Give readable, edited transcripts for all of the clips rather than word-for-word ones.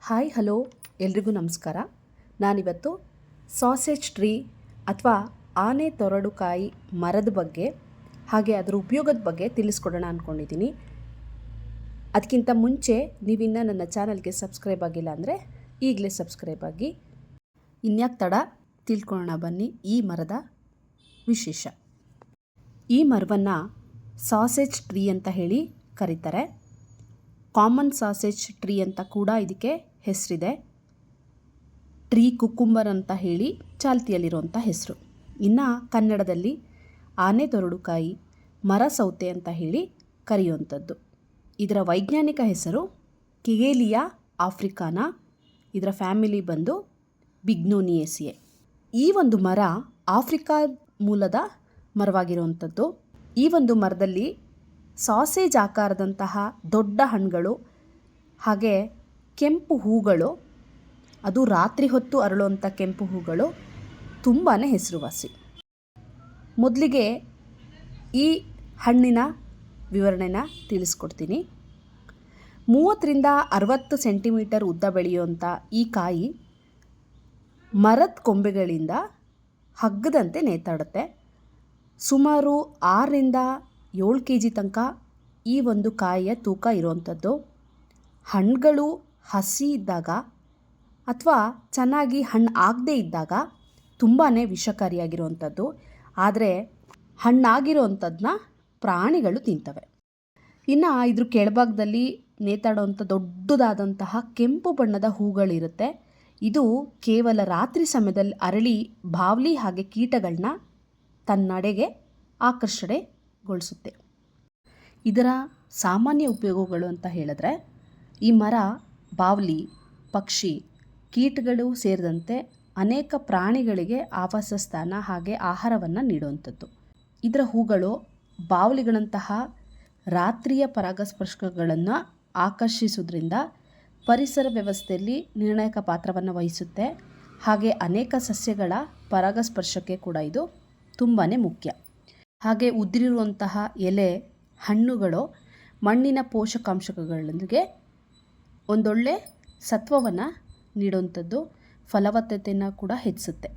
Hi hello ಎಲ್ರಿಗೂ ನಮಸ್ಕಾರ. ನಾನಿವತ್ತು ಸಾಸೇಜ್ ಟ್ರೀ ಅಥವಾ ಆನೆ ತೊರಡುಕಾಯಿ ಮರದ ಬಗ್ಗೆ ಹಾಗೆ ಅದರ ಉಪಯೋಗದ ಬಗ್ಗೆ ತಿಳಿಸ್ಕೊಡೋಣ ಅಂದ್ಕೊಂಡಿದ್ದೀನಿ. ಅದಕ್ಕಿಂತ ಮುಂಚೆ ನೀವಿನ್ನು ನನ್ನ ಚಾನಲ್ಗೆ ಸಬ್ಸ್ಕ್ರೈಬ್ ಆಗಿಲ್ಲ ಅಂದರೆ ಈಗಲೇ ಸಬ್ಸ್ಕ್ರೈಬ್ ಆಗಿ. ಇನ್ಯಾಕೆ ತಡ, ತಿಳ್ಕೊಳ್ಳೋಣ ಬನ್ನಿ ಈ ಮರದ ವಿಶೇಷ. ಈ ಮರವನ್ನು ಸಾಸೇಜ್ ಟ್ರೀ ಅಂತ ಹೇಳಿ ಕರೀತಾರೆ. ಕಾಮನ್ ಸಾಸೇಜ್ ಟ್ರೀ ಅಂತ ಕೂಡ ಇದಕ್ಕೆ ಹೆಸರಿದೆ. ಟ್ರೀ ಕುಕ್ಕುಂಬರ್ ಅಂತ ಹೇಳಿ ಚಾಲ್ತಿಯಲ್ಲಿರುವಂಥ ಹೆಸರು. ಇನ್ನು ಕನ್ನಡದಲ್ಲಿ ಆನೆ ತೊರಡುಕಾಯಿ, ಮರ ಸೌತೆ ಅಂತ ಹೇಳಿ ಕರೆಯುವಂಥದ್ದು. ಇದರ ವೈಜ್ಞಾನಿಕ ಹೆಸರು ಕಿಗೇಲಿಯಾ ಆಫ್ರಿಕಾನಾ. ಇದರ ಫ್ಯಾಮಿಲಿ ಬಂದು ಬಿಗ್ನೋನಿಯೇಸಿಯೆ. ಈ ಒಂದು ಮರ ಆಫ್ರಿಕಾ ಮೂಲದ ಮರವಾಗಿರುವಂಥದ್ದು. ಈ ಒಂದು ಮರದಲ್ಲಿ ಸಾಸೇಜ್ ಆಕಾರದಂತಹ ದೊಡ್ಡ ಹಣ್ಣುಗಳು ಹಾಗೆ ಕೆಂಪು ಹೂಗಳು, ಅದು ರಾತ್ರಿ ಹೊತ್ತು ಅರಳುವಂಥ ಕೆಂಪು ಹೂಗಳು ತುಂಬಾ ಹೆಸರುವಾಸಿ. ಮೊದಲಿಗೆ ಈ ಹಣ್ಣಿನ ವಿವರಣೆನ ತಿಳಿಸ್ಕೊಡ್ತೀನಿ. 30ರಿಂದ 60 ಸೆಂಟಿಮೀಟರ್ ಉದ್ದ ಬೆಳೆಯುವಂಥ ಈ ಕಾಯಿ ಮರದ ಕೊಂಬೆಗಳಿಂದ ಹಗ್ಗದಂತೆ ನೇತಾಡುತ್ತೆ. ಸುಮಾರು 6ರಿಂದ 7 kg ತನಕ ಈ ಒಂದು ಕಾಯಿಯ ತೂಕ ಇರುವಂಥದ್ದು. ಹಣ್ಣುಗಳು ಹಸಿ ಇದ್ದಾಗ ಅಥವಾ ಚೆನ್ನಾಗಿ ಹಣ್ಣು ಆಗದೇ ಇದ್ದಾಗ ತುಂಬಾ ವಿಷಕಾರಿಯಾಗಿರುವಂಥದ್ದು. ಆದರೆ ಹಣ್ಣಾಗಿರೋವಂಥದ್ದನ್ನ ಪ್ರಾಣಿಗಳು ತಿಂತವೆ. ಇನ್ನು ಇದ್ರ ಕೆಳಭಾಗದಲ್ಲಿ ನೇತಾಡುವಂಥ ದೊಡ್ಡದಾದಂತಹ ಕೆಂಪು ಬಣ್ಣದ ಹೂಗಳಿರುತ್ತೆ. ಇದು ಕೇವಲ ರಾತ್ರಿ ಸಮಯದಲ್ಲಿ ಅರಳಿ ಬಾವಲಿ ಹಾಗೆ ಕೀಟಗಳನ್ನ ತನ್ನಡೆಗೆ ಆಕರ್ಷಣೆಗೊಳಿಸುತ್ತೆ. ಇದರ ಸಾಮಾನ್ಯ ಉಪಯೋಗಗಳು ಅಂತ ಹೇಳಿದ್ರೆ, ಈ ಮರ ಬಾವಲಿ, ಪಕ್ಷಿ, ಕೀಟಗಳು ಸೇರಿದಂತೆ ಅನೇಕ ಪ್ರಾಣಿಗಳಿಗೆ ಆವಾಸ ಸ್ಥಾನ ಹಾಗೆ ಆಹಾರವನ್ನು ನೀಡುವಂಥದ್ದು. ಇದರ ಹೂಗಳು ಬಾವಲಿಗಳಂತಹ ರಾತ್ರಿಯ ಪರಾಗಸ್ಪರ್ಶಗಳನ್ನು ಆಕರ್ಷಿಸೋದ್ರಿಂದ ಪರಿಸರ ವ್ಯವಸ್ಥೆಯಲ್ಲಿ ನಿರ್ಣಾಯಕ ಪಾತ್ರವನ್ನು ವಹಿಸುತ್ತೆ. ಹಾಗೆ ಅನೇಕ ಸಸ್ಯಗಳ ಪರಾಗಸ್ಪರ್ಶಕ್ಕೆ ಕೂಡ ಇದು ತುಂಬಾ ಮುಖ್ಯ. ಹಾಗೆ ಉದುರಿರುವಂತಹ ಎಲೆ, ಹಣ್ಣುಗಳು ಮಣ್ಣಿನ ಪೋಷಕಾಂಶಗಳೊಂದಿಗೆ ಒಂದೊಳ್ಳೆ ಸತ್ವವನ್ನು ನೀಡುವಂಥದ್ದು, ಫಲವತ್ತತೆಯನ್ನು ಕೂಡ ಹೆಚ್ಚಿಸುತ್ತೆ.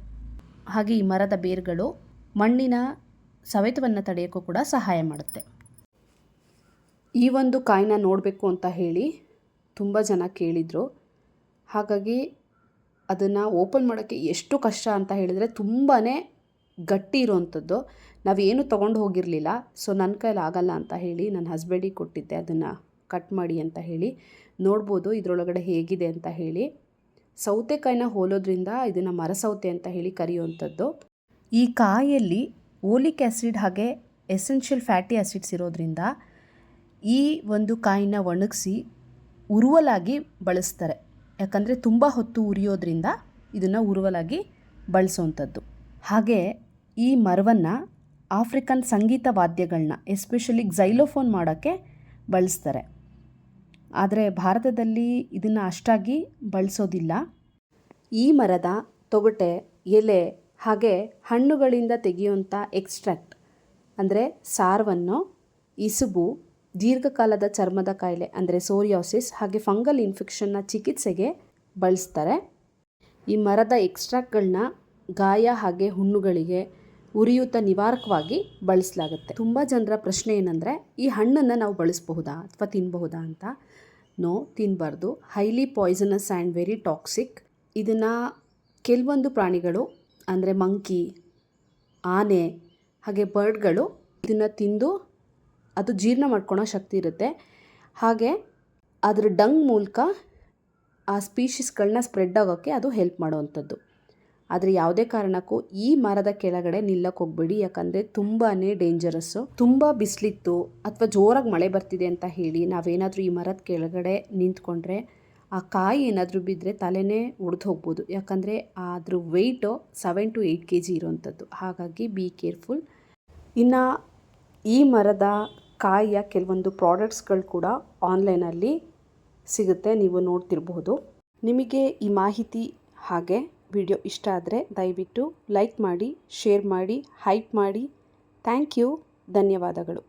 ಹಾಗೆ ಈ ಮರದ ಬೇರುಗಳು ಮಣ್ಣಿನ ಸವೆತವನ್ನು ತಡೆಯೋಕ್ಕೂ ಕೂಡ ಸಹಾಯ ಮಾಡುತ್ತೆ. ಈ ಒಂದು ಕಾಯಿನ ನೋಡಬೇಕು ಅಂತ ಹೇಳಿ ತುಂಬ ಜನ ಕೇಳಿದರು. ಹಾಗಾಗಿ ಅದನ್ನು ಓಪನ್ ಮಾಡೋಕ್ಕೆ ಎಷ್ಟು ಕಷ್ಟ ಅಂತ ಹೇಳಿದರೆ ತುಂಬಾ ಗಟ್ಟಿ ಇರುವಂಥದ್ದು. ನಾವೇನು ತೊಗೊಂಡು ಹೋಗಿರಲಿಲ್ಲ. ಸೊ ನನ್ನ ಕೈಲಿ ಆಗಲ್ಲ ಅಂತ ಹೇಳಿ ನನ್ನ ಹಸ್ಬೆಂಡಿಗೆ ಕೊಟ್ಟಿದ್ದೆ ಅದನ್ನು ಕಟ್ ಮಾಡಿ ಅಂತ ಹೇಳಿ. ನೋಡ್ಬೋದು ಇದರೊಳಗಡೆ ಹೇಗಿದೆ ಅಂತ ಹೇಳಿ. ಸೌತೆಕಾಯಿನ ಹೋಲೋದ್ರಿಂದ ಇದನ್ನು ಮರ ಸೌತೆ ಅಂತ ಹೇಳಿ ಕರೆಯುವಂಥದ್ದು. ಈ ಕಾಯಿಯಲ್ಲಿ ಓಲಿಕ್ ಆ್ಯಸಿಡ್ ಹಾಗೆ ಎಸೆನ್ಷಿಯಲ್ ಫ್ಯಾಟಿ ಆ್ಯಸಿಡ್ಸ್ ಇರೋದ್ರಿಂದ ಈ ಒಂದು ಕಾಯಿನ ಒಣಗಿಸಿ ಉರುವಲಾಗಿ ಬಳಸ್ತಾರೆ. ಯಾಕಂದರೆ ತುಂಬ ಹೊತ್ತು ಉರಿಯೋದ್ರಿಂದ ಇದನ್ನು ಉರುವಲಾಗಿ ಬಳಸುವಂಥದ್ದು. ಹಾಗೆ ಈ ಮರವನ್ನು ಆಫ್ರಿಕನ್ ಸಂಗೀತ ವಾದ್ಯಗಳನ್ನ ಎಸ್ಪೆಷಲಿ ಝೈಲೋಫೋನ್ ಮಾಡೋಕ್ಕೆ ಬಳಸ್ತಾರೆ. ಆದರೆ ಭಾರತದಲ್ಲಿ ಇದನ್ನು ಅಷ್ಟಾಗಿ ಬಳಸೋದಿಲ್ಲ. ಈ ಮರದ ತೊಗಟೆ, ಎಲೆ ಹಾಗೆ ಹಣ್ಣುಗಳಿಂದ ತೆಗೆಯುವಂಥ ಎಕ್ಸ್ಟ್ರಾಕ್ಟ್ ಅಂದರೆ ಸಾರವನ್ನು ಇಸುಬು, ದೀರ್ಘಕಾಲದ ಚರ್ಮದ ಕಾಯಿಲೆ ಅಂದರೆ ಸೋರಿಯಾಸಿಸ್ ಹಾಗೆ ಫಂಗಲ್ ಇನ್ಫೆಕ್ಷನ್ನ ಚಿಕಿತ್ಸೆಗೆ ಬಳಸ್ತಾರೆ. ಈ ಮರದ ಎಕ್ಸ್ಟ್ರಾಕ್ಟ್ಗಳನ್ನ ಗಾಯ ಹಾಗೆ ಹುಣ್ಣುಗಳಿಗೆ ಉರಿಯೂತ ನಿವಾರಕವಾಗಿ ಬಳಸಲಾಗುತ್ತೆ. ತುಂಬ ಜನರ ಪ್ರಶ್ನೆ ಏನಂದರೆ, ಈ ಹಣ್ಣನ್ನು ನಾವು ಬಳಸಬಹುದಾ ಅಥವಾ ತಿನ್ನಬಹುದಾ ಅಂತ. ನೋ, ತಿನ್ನಬಾರ್ದು. Highly poisonous and very toxic. ಇದನ್ನು ಕೆಲವೊಂದು ಪ್ರಾಣಿಗಳು ಅಂದರೆ ಮಂಕಿ, ಆನೆ ಹಾಗೆ ಬರ್ಡ್ಗಳು ಇದನ್ನು ತಿಂದು ಅದು ಜೀರ್ಣ ಮಾಡ್ಕೊಳ್ಳೋ ಶಕ್ತಿ ಇರುತ್ತೆ. ಹಾಗೆ ಅದರ ಡಂಗ್ ಮೂಲಕ ಆ ಸ್ಪೀಷೀಸ್ಗಳನ್ನ ಸ್ಪ್ರೆಡ್ ಆಗೋಕ್ಕೆ ಅದು ಹೆಲ್ಪ್ ಮಾಡುವಂಥದ್ದು. ಆದರೆ ಯಾವುದೇ ಕಾರಣಕ್ಕೂ ಈ ಮರದ ಕೆಳಗಡೆ ನಿಲ್ಲಕ್ಕೆ ಹೋಗಬೇಡಿ. ಯಾಕಂದರೆ ತುಂಬಾ ಡೇಂಜರಸ್ಸು. ತುಂಬ ಬಿಸಿಲಿತ್ತು ಅಥವಾ ಜೋರಾಗಿ ಮಳೆ ಬರ್ತಿದೆ ಅಂತ ಹೇಳಿ ನಾವೇನಾದರೂ ಈ ಮರದ ಕೆಳಗಡೆ ನಿಂತ್ಕೊಂಡ್ರೆ ಆ ಕಾಯಿ ಏನಾದರೂ ಬಿದ್ದರೆ ತಲೆನೇ ಒಡೆದು ಹೋಗ್ಬೋದು. ಯಾಕಂದರೆ ಅದ್ರ ವೆಯ್ಟು 7 to 8 kg ಇರೋವಂಥದ್ದು. ಹಾಗಾಗಿ ಬಿ ಕೇರ್ಫುಲ್. ಇನ್ನು ಈ ಮರದ ಕಾಯಿಯ ಕೆಲವೊಂದು ಪ್ರಾಡಕ್ಟ್ಸ್ಗಳು ಕೂಡ ಆನ್ಲೈನಲ್ಲಿ ಸಿಗುತ್ತೆ, ನೀವು ನೋಡ್ತಿರಬಹುದು. ನಿಮಗೆ ಈ ಮಾಹಿತಿ ಹಾಗೆ ವಿಡಿಯೋ ಇಷ್ಟ ಆದರೆ ದಯವಿಟ್ಟು ಲೈಕ್ ಮಾಡಿ, ಶೇರ್ ಮಾಡಿ, ಹೈಪ್ ಮಾಡಿ. Thank you. ಧನ್ಯವಾದಗಳು.